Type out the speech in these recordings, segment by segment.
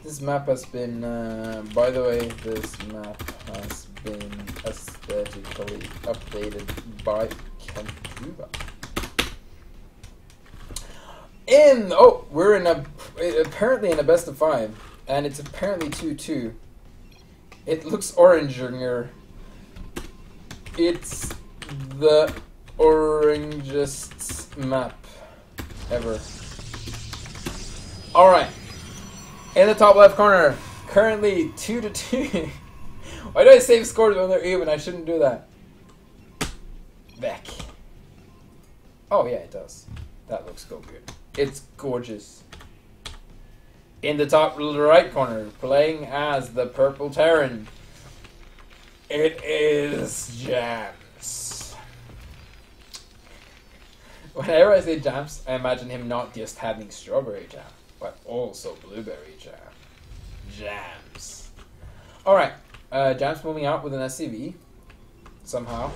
This map has been, by the way, this map has been aesthetically updated by Kentuba. We're apparently in a best of 5, and it's apparently 2-2. It looks oranger. It's the orangest map ever. Alright. In the top left corner, currently 2-2. Why do I save scores when they're even? I shouldn't do that. Vehk. Oh yeah, it does. That looks so good. It's gorgeous. In the top right corner, playing as the Purple Terran, it is Jams. Whenever I say Jams, I imagine him not just having strawberry jam, but also blueberry jam. Jams. Alright, Jams moving out with an SCV, somehow.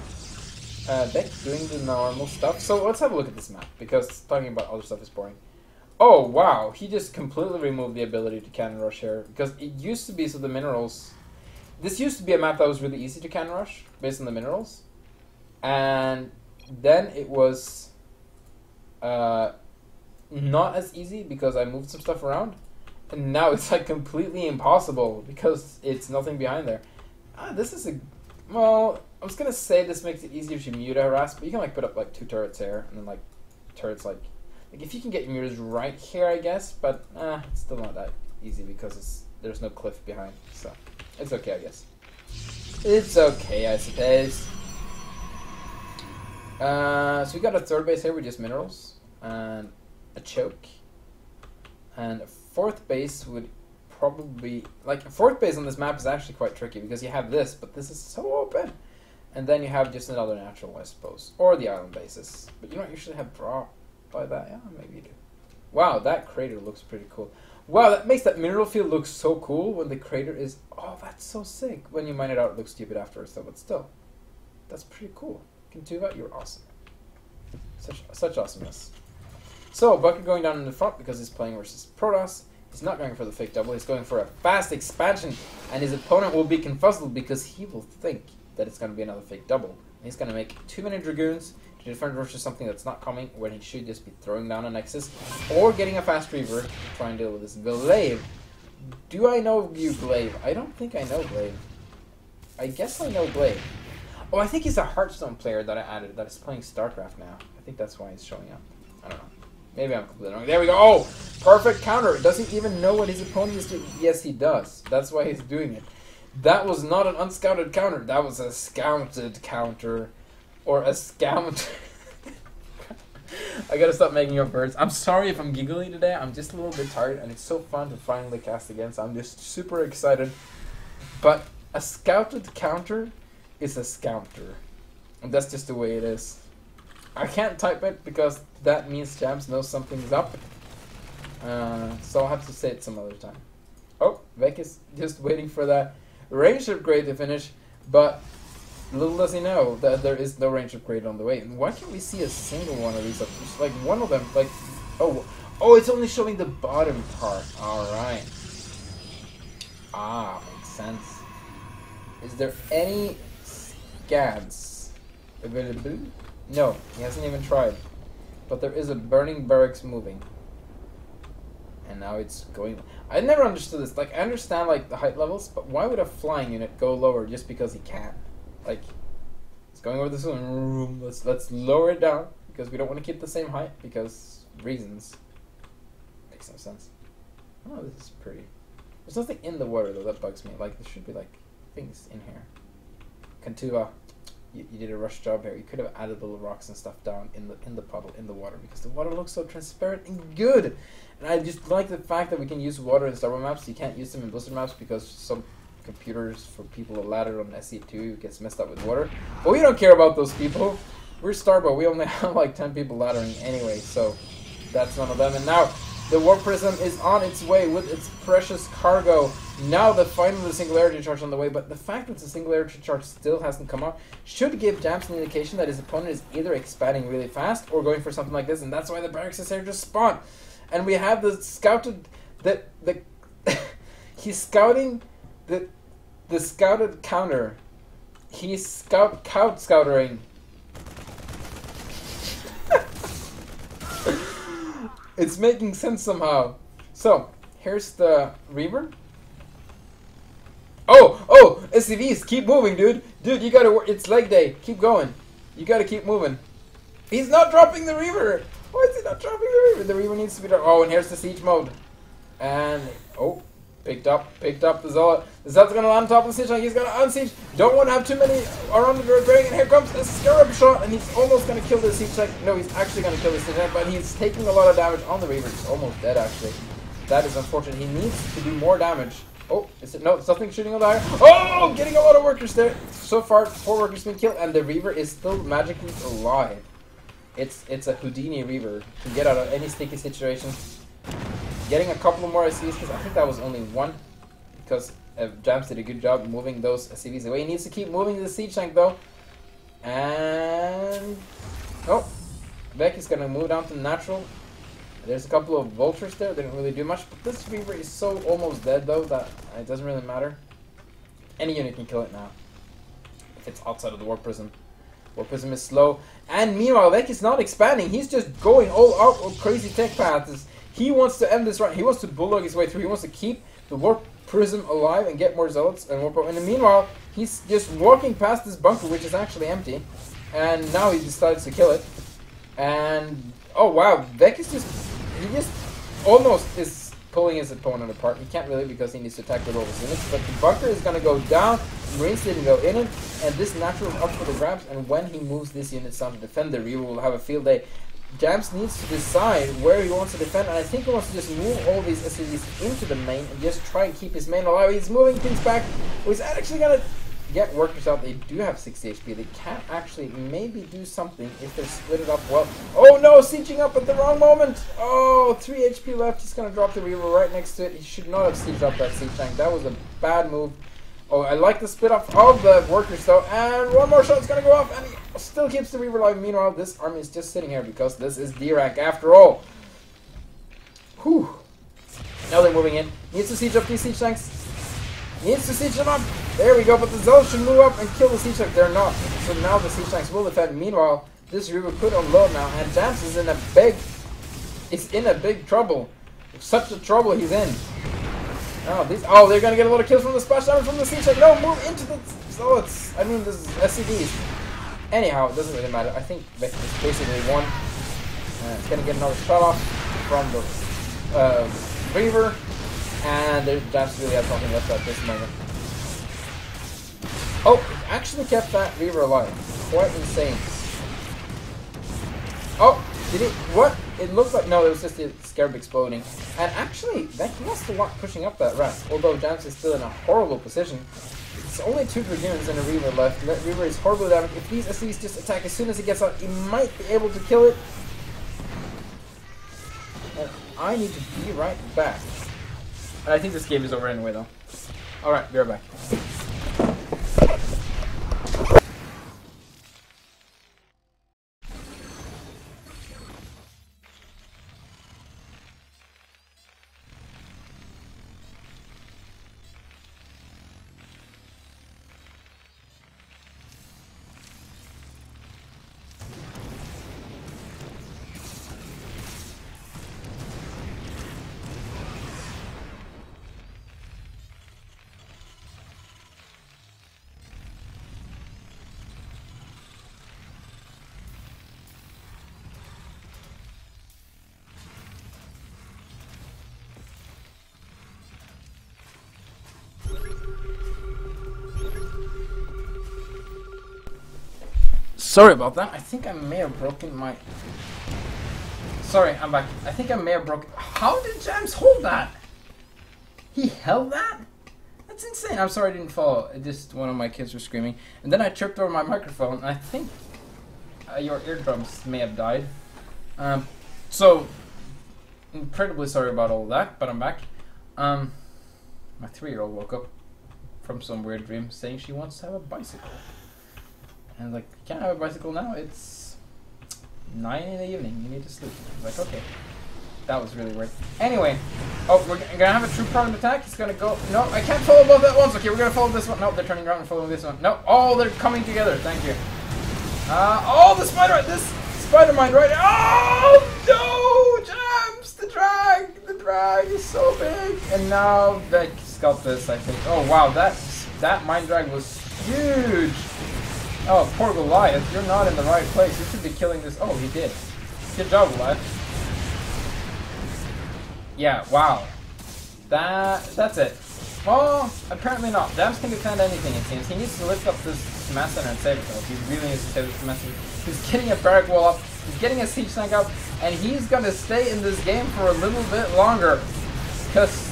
Vehk doing the normal stuff. So let's have a look at this map, because talking about other stuff is boring. Oh wow, he just completely removed the ability to cannon rush here, because it used to be so the minerals... This used to be a map that was really easy to cannon rush, based on the minerals. And then it was not as easy, because I moved some stuff around. And now it's like completely impossible, because it's nothing behind there. This is a... Well, I was going to say this makes it easier to mute a harass, but you can like put up like 2 turrets here, and then like turrets like if you can get your mutas right here, I guess, but it's still not that easy because there's no cliff behind, so it's okay, I guess. It's okay, I suppose. So we got a 3rd base here with just minerals and a choke, and a 4th base would probably like a 4th base on this map is actually quite tricky because you have this, but this is so open, and then you have just another natural, I suppose, or the island bases, but you don't usually have draw by that. Yeah, maybe you do. Wow, that crater looks pretty cool. Wow, that makes that mineral field look so cool when the crater is... Oh, that's so sick. When you mine it out, it looks stupid afterwards, though, but still. That's pretty cool. Kentuba, you're awesome. Such awesomeness. So, Bucket going down in the front because he's playing versus Protoss. He's not going for the fake double. He's going for a fast expansion, and his opponent will be confuzzled because he will think that it's going to be another fake double. And he's going to make too many Dragoons to defend versus something that's not coming when he should just be throwing down a Nexus or getting a fast Reaver to try and deal with this. Glaive. Do I know you, Glaive? I don't think I know Glaive. I guess I know Glaive. Oh, I think he's a Hearthstone player that I added that is playing StarCraft now. I think that's why he's showing up. I don't know. Maybe I'm completely wrong. There we go. Oh, perfect counter. Doesn't even know what his opponent is doing. Yes, he does. That's why he's doing it. That was not an unscouted counter. That was a scouted counter. Or a scout. I gotta stop making up words. I'm sorry if I'm giggly today. I'm just a little bit tired, and it's so fun to finally cast again, so I'm just super excited. But a scouted counter is a scouter. And that's just the way it is. I can't type it because that means Jams knows something's up. So I'll have to say it some other time. Oh, Vehk is just waiting for that range upgrade to finish, but little does he know that there is no range upgrade on the way. And why can't we see a single one of these up? Just like one of them, like, oh, it's only showing the bottom part. Alright. Makes sense. Is there any scans available? No, he hasn't even tried. But there is a burning barracks moving. And now it's going... I never understood this. Like, I understand, like, the height levels, but why would a flying unit go lower just because he can? Like, it's going over the zone. Let's lower it down because we don't want to keep the same height because reasons. Makes no sense. Oh, this is pretty. There's nothing in the water though that bugs me. Like, there should be like things in here. Kentuba, you did a rush job here. You could have added little rocks and stuff down in the puddle in the water because the water looks so transparent and good. And I just like the fact that we can use water in Starbow maps. You can't use them in Blizzard maps because some computers for people that ladder on SC2 gets messed up with water. But we don't care about those people. We're Starbow. We only have like 10 people laddering anyway, so that's none of them. And now the Warp Prism is on its way with its precious cargo. Now the final Singularity Charge on the way, but the fact that the Singularity Charge still hasn't come out should give Jams an indication that his opponent is either expanding really fast or going for something like this, and that's why the barracks is here just spawn. And we have the scouted... He's scouting the scouted counter. He's scoutering. It's making sense somehow. So here's the Reaver. Oh, SCVs, keep moving, dude. Dude, you gotta work. It's leg day. Keep going. You gotta keep moving. He's not dropping the Reaver. Why is he not dropping the Reaver? The Reaver needs to be dropped. Oh, and here's the siege mode. And picked up the Zealot. The Zealot's gonna land on top of the siege tank. He's gonna unsiege. Don't want to have too many around the dragon. And here comes a scarab shot, and he's almost gonna kill the siege tank. No, he's actually gonna kill the siege tank, but he's taking a lot of damage on the Reaver. He's almost dead, actually. That is unfortunate. He needs to do more damage. Oh, is it? No, it's nothing shooting on the iron. Oh, getting a lot of workers there. So far, 4 workers been killed, and the Reaver is still magically alive. It's a Houdini Reaver. Can get out of any sticky situation. Getting a couple more SCVs, because I think that was only one. Because Jams did a good job moving those SCVs away. He needs to keep moving the siege tank, though. And... oh, Vehk is going to move down to natural. There's a couple of vultures there. They didn't really do much. But this Reaver is so almost dead, though, that it doesn't really matter. Any unit can kill it now. If it's outside of the Warp Prism. Warp Prism is slow. And meanwhile, Vehk is not expanding. He's just going all out on crazy tech paths. He wants to end this run. He wants to bulldog his way through. He wants to keep the Warp Prism alive and get more Zealots. And in the meanwhile, he's just walking past this bunker, which is actually empty. And now he decides to kill it. And... oh wow, Vehk is he just almost is pulling his opponent apart. He can't really because he needs to attack with all his units. But the bunker is going to go down, Marines didn't go in it, and this natural is up for the grabs. And when he moves this unit down to defend, the Reaver will have a field day. Jams needs to decide where he wants to defend, and I think he wants to just move all these SCVs into the main and just try and keep his main alive. He's moving things back. He's actually going to get workers out. They do have 60 HP. They can actually maybe do something if they split it up well. Oh no, sieging up at the wrong moment. Oh, 3 HP left. He's going to drop the Reaver right next to it. He should not have sieged up that siege tank. That was a bad move. Oh, I like the split up of the workers though. And one more shot is going to go off, and he still keeps the Reaver alive. Meanwhile, this army is just sitting here because this is D rank after all. Whew. Now they're moving in. Needs to siege up these siege tanks. Needs to siege them up. There we go, but the Zealots should move up and kill the siege tank. They're not. So now the siege tanks will defend. Meanwhile, this Reaver could unload now, and Jams is in a big trouble. Such a trouble he's in. Oh, they're gonna get a lot of kills from the splash damage from the siege tank. No, move into the Zealots. I mean, this is SCVs. Anyhow, it doesn't really matter. I think Vehk is basically won. It's gonna get another shot off from the Reaver. And Jams really has nothing left at this moment. Oh, it actually kept that Reaver alive. Quite insane. Oh, did it? What? It looked like... no, it was just the Scarab exploding. And actually, Vehk lost a lot pushing up that rest. Although Jams is still in a horrible position. It's only 2 Dragoons and a Reaver left. That Reaver is horribly damaged. If these SCVs just attack as soon as he gets out, he might be able to kill it. And I need to be right back. I think this game is over anyway, though. Alright, be right back. Sorry about that. I think I may have broken my... sorry, I'm back. I think I may have broken... how did Jams hold that? He held that? That's insane. I'm sorry I didn't follow. Just one of my kids were screaming. And then I tripped over my microphone. I think your eardrums may have died. So, incredibly sorry about all that, but I'm back. My 3-year-old woke up from some weird dream saying she wants to have a bicycle. And I was like, you can't have a bicycle now, it's 9 in the evening, you need to sleep. I was like, okay. That was really weird. Anyway, Oh, we're gonna have a true prone attack. He's gonna go. No, I can't follow both at once. Okay, we're gonna follow this one. No, they're turning around and following this one. No. Oh, they're coming together. Thank you. Oh, the spider. This spider mine right. Oh no, Jams! The drag is so big. And now Vehk's got this. I think. Oh wow, that mine drag was huge. Oh, poor Goliath. You're not in the right place. You should be killing this. Oh, he did. Good job, Goliath. Yeah, wow. That's it. Well, apparently not. Jams can defend anything, it seems. He needs to lift up this command center and save it, though. He really needs to save this command center. He's getting a barrack wall up. He's getting a siege tank up. And he's going to stay in this game for a little bit longer. Because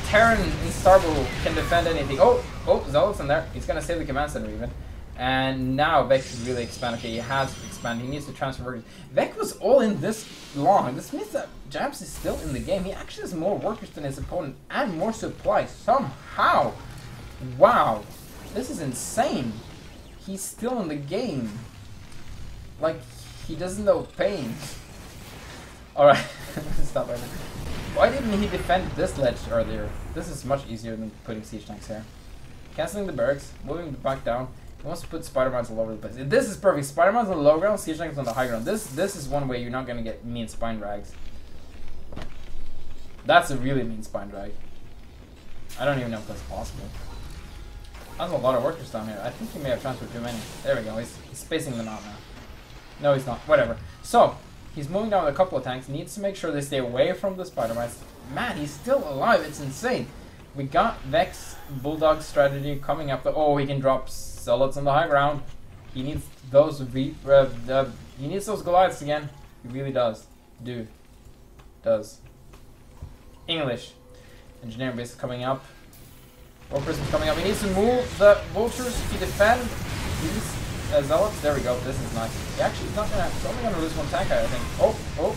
Terran and Starbow can defend anything. Oh, Zealot's in there. He's going to save the command center, even. And now Vehk can really expand. Okay, he has to expand. He needs to transfer workers. Vehk was all in this long. This means that Jams is still in the game. He actually has more workers than his opponent and more supplies somehow. Wow, this is insane. He's still in the game. Like, he doesn't know pain. Alright, stop right now. Why didn't he defend this ledge earlier? This is much easier than putting siege tanks here. Cancelling the barracks, moving back down. He wants to put spider mines all over the place. This is perfect. Spider mines on the low ground, siege tanks on the high ground. This is one way you're not going to get mean spine drags. That's a really mean spine drag. I don't even know if that's possible. That's a lot of workers down here. I think he may have transferred too many. There we go. He's spacing them out now. No, he's not. Whatever. So, he's moving down with a couple of tanks. Needs to make sure they stay away from the spider mines. Man, he's still alive. It's insane. We got Vehk's Bulldog strategy coming up. Oh, he can drop Zealots on the high ground. He needs those he needs those Goliaths again. He really does. Does. English. Engineering base is coming up. War Prism's coming up. He needs to move the vultures to defend these Zealots. There we go. This is nice. He actually is not gonna. He's only gonna lose one tank, I think. Oh.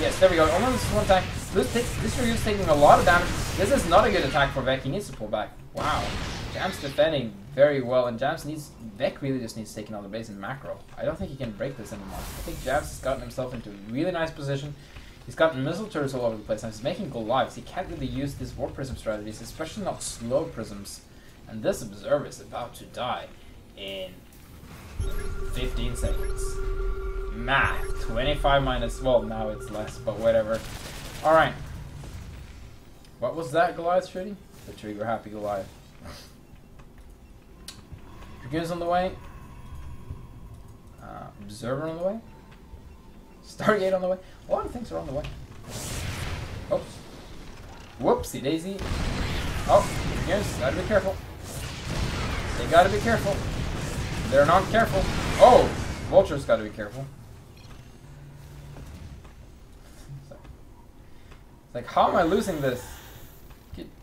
Yes, there we go. Only loses one tank. This review's taking a lot of damage. This is not a good attack for Vehk. He needs to pull back. Wow. Jams defending very well, and Vehk really just needs to take another base in macro. I don't think he can break this anymore. I think Jams has gotten himself into a really nice position. He's got missile turrets all over the place, and he's making Goliaths. He can't really use these war prism strategies, especially not slow prisms. And this observer is about to die in 15 seconds. Math. 25 minus... Well, now it's less, but whatever. Alright. What was that Goliath shooting? The trigger happy Goliath. Dragoons on the way. Observer on the way. Stargate on the way. A lot of things are on the way. Oh. Whoopsie daisy. Oh, Dragoons, gotta be careful. They gotta be careful. They're not careful. Oh! Vulture's gotta be careful. It's like, how am I losing this?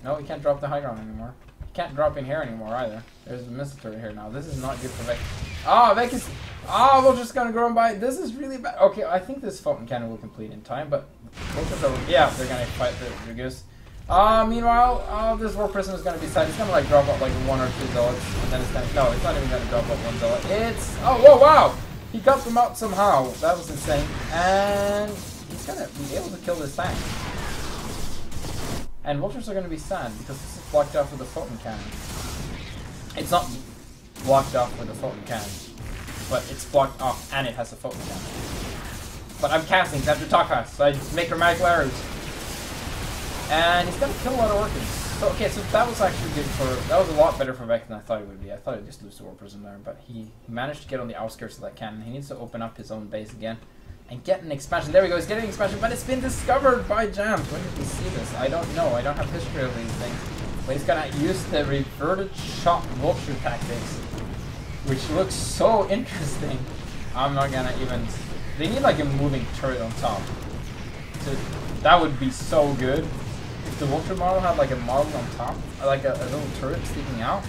No, we can't drop the high ground anymore. Can't drop in here anymore either. There's a missile turret here now. This is not good for Vehk. Oh, Vehk is... Oh, Vulture's gonna go on by. This is really bad. Okay, I think this Fulton Cannon will complete in time, but... Yeah, they're gonna fight the goose. Meanwhile, this War Prism is gonna be sad. It's gonna like drop up like 1 or 2 zealots, and then it's gonna... No, it's not even gonna drop up 1 zealot. It's... Oh, whoa, wow! He got them out somehow. That was insane. And... He's gonna be able to kill this tank. And vultures are going to be sad because this is blocked off with a Fulton Cannon. It's not blocked off with a Fulton Cannon, but it's blocked off and it has a Fulton Cannon. But I'm casting, so I have to talk fast, so I just make grammatical errors. And he's going to kill a lot of workers. So, okay, so that was actually good for... That was a lot better for Vehk than I thought it would be. I thought he'd just lose to War Prism there, but he managed to get on the outskirts of that cannon. He needs to open up his own base again. And get an expansion. There we go, he's getting an expansion, but it's been discovered by Jams. When did we see this? I don't know. I don't have history of these things. But he's gonna use the reverted shot vulture tactics, which looks so interesting. I'm not gonna even... They need like a moving turret on top. So that would be so good. If the vulture model had like a model on top, like a little turret sticking out,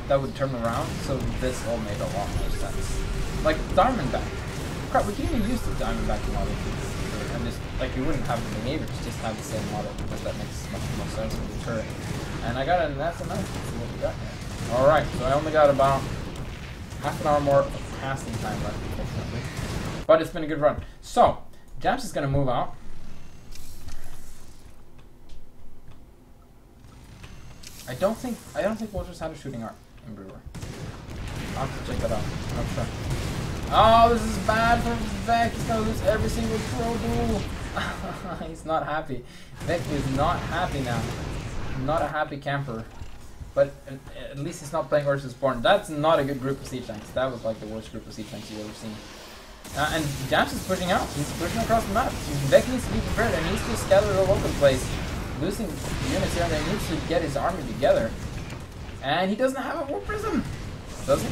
that would turn around. So this all made a lot more sense. Like Diamondback. Crap, we can even use the Diamondback model and just, like, you wouldn't have the behaviors, just have the same model, because that makes much more sense with the turret. And I got that's enough. Let's see what we got here. Alright, so I only got about half an hour more of casting time left, unfortunately. But it's been a good run. So, Jams is going to move out. I don't think Walters had a shooting art in Brewer. I'll have to check that out. I'm not sure. Oh, this is bad for Vehk. He's gonna lose every single throw duel. He's not happy. Vehk is not happy now. Not a happy camper. But at least he's not playing versus Born. That's not a good group of siege tanks. That was like the worst group of siege tanks you've ever seen. And Jams is pushing out. He's pushing across the map. Vehk needs to be prepared and he's just scattered all over the place. Losing units here and there. He needs to get his army together. And he doesn't have a War Prism. Does he?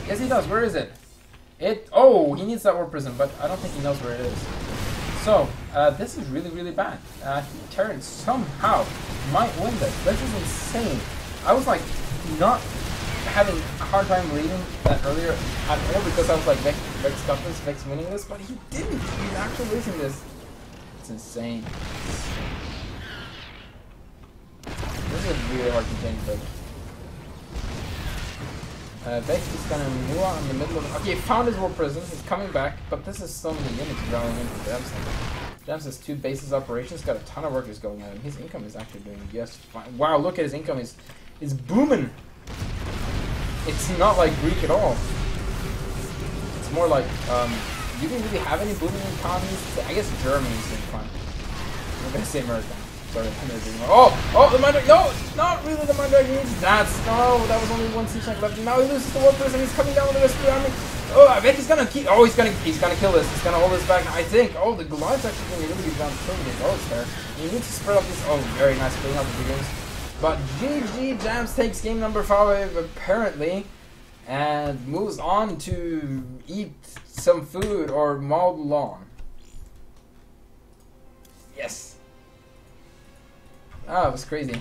Yes, he does. Where is it? Oh, he needs that War Prism, but I don't think he knows where it is. So, this is really, really bad. Terran somehow might win this. This is insane. I was like, not having a hard time reading that earlier at all because I was like, Vehk's got this, Vehk's winning this, but he didn't. He's actually losing this. It's insane. This is really hard to contain Vehk. Vehk is gonna move on in the middle of. Okay, he found his War Prison. He's coming back, but this is so many units rallying into Jams. Jams has 2 bases operations. Got a ton of workers going at him. His income is actually doing just fine. Wow, look at his income. Is booming. It's not like Greek at all. It's more like you didn't really have any booming economies. I guess Germany's doing fine. I'm gonna say America. Sorry, the Mandrake, no, not really the Mandrake needs that. No, that was only 1 siege tank left. Now he loses the War Prism and he's coming down with the rest of the army. Oh, I bet he's gonna keep, he's gonna kill this. He's gonna hold this back, I think. Oh, the Goliath's actually doing a really good job killing the Goliaths there. He needs to spread out this, very nice clean up the games. But GG, Jams takes game number 5 apparently, and moves on to eat some food or mow the lawn. Yes. Oh, it was crazy.